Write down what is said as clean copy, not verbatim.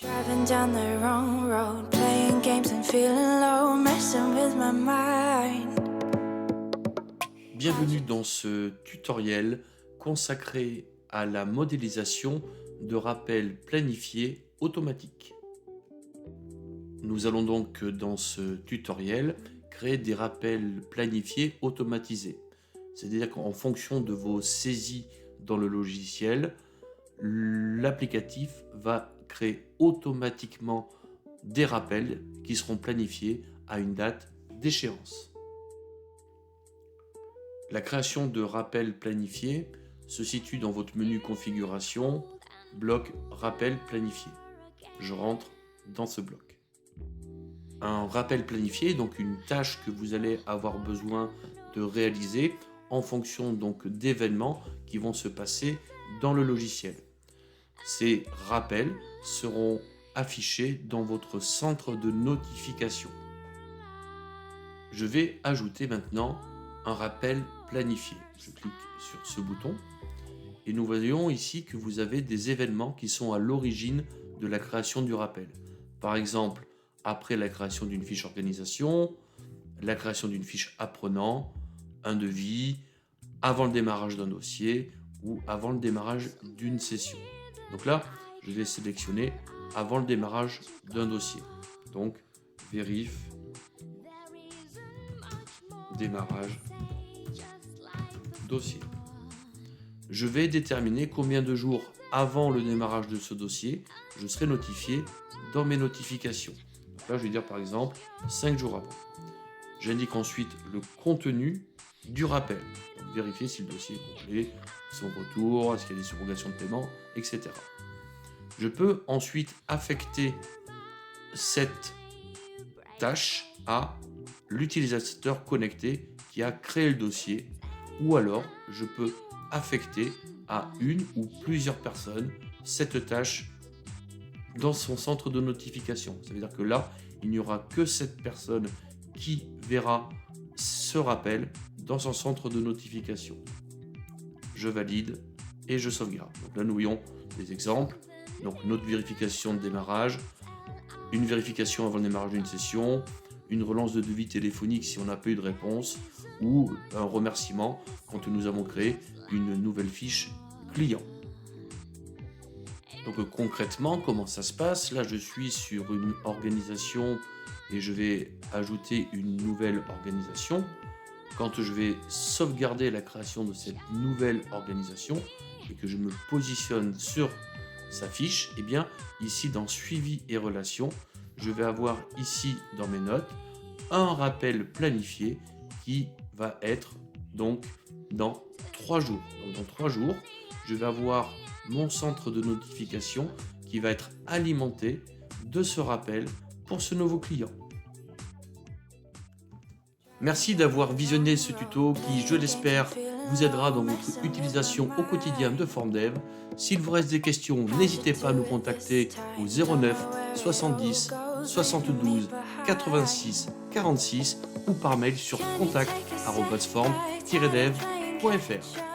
Driving down the wrong road, playing games and feeling low, messing with my mind. Bienvenue dans ce tutoriel consacré à la modélisation de rappels planifiés automatiques. Nous allons donc dans ce tutoriel créer des rappels planifiés automatisés. C'est-à-dire qu'en fonction de vos saisies dans le logiciel, l'applicatif va créer automatiquement des rappels qui seront planifiés à une date d'échéance. La création de rappels planifiés se situe dans votre menu configuration, bloc rappel planifié. Je rentre dans ce bloc. Un rappel planifié est donc une tâche que vous allez avoir besoin de réaliser en fonction donc d'événements qui vont se passer dans le logiciel. Ces rappels seront affichés dans votre centre de notification. Je vais ajouter maintenant un rappel planifié. Je clique sur ce bouton et nous voyons ici que vous avez des événements qui sont à l'origine de la création du rappel. Par exemple, après la création d'une fiche organisation, la création d'une fiche apprenant, un devis, avant le démarrage d'un dossier ou avant le démarrage d'une session. Donc là, je vais sélectionner avant le démarrage d'un dossier. Donc, vérif, démarrage, dossier. Je vais déterminer combien de jours avant le démarrage de ce dossier je serai notifié dans mes notifications. Donc là, je vais dire par exemple 5 jours avant. J'indique ensuite le contenu du rappel. Donc, vérifier si le dossier est complet, son retour, est-ce qu'il y a des surrogations de paiement, etc. Je peux ensuite affecter cette tâche à l'utilisateur connecté qui a créé le dossier, ou alors je peux affecter à une ou plusieurs personnes cette tâche dans son centre de notification. Ça veut dire que là, il n'y aura que cette personne qui verra ce rappel dans son centre de notification. Je valide et je sauvegarde. Donc là, nous voyons des exemples. Donc notre vérification de démarrage, une vérification avant le démarrage d'une session, une relance de devis téléphonique si on n'a pas eu de réponse, ou un remerciement quand nous avons créé une nouvelle fiche client. Donc concrètement, comment ça se passe? Là, je suis sur une organisation et je vais ajouter une nouvelle organisation. Quand je vais sauvegarder la création de cette nouvelle organisation et que je me positionne sur sa fiche, et bien ici dans suivi et relations, je vais avoir ici dans mes notes un rappel planifié qui va être donc dans 3 jours. Donc dans 3 jours, je vais avoir mon centre de notification qui va être alimenté de ce rappel pour ce nouveau client. Merci d'avoir visionné ce tuto qui, je l'espère, vous aidera dans votre utilisation au quotidien de FormDev. S'il vous reste des questions, n'hésitez pas à nous contacter au 09 70 72 86 46 ou par mail sur contact@form-dev.fr.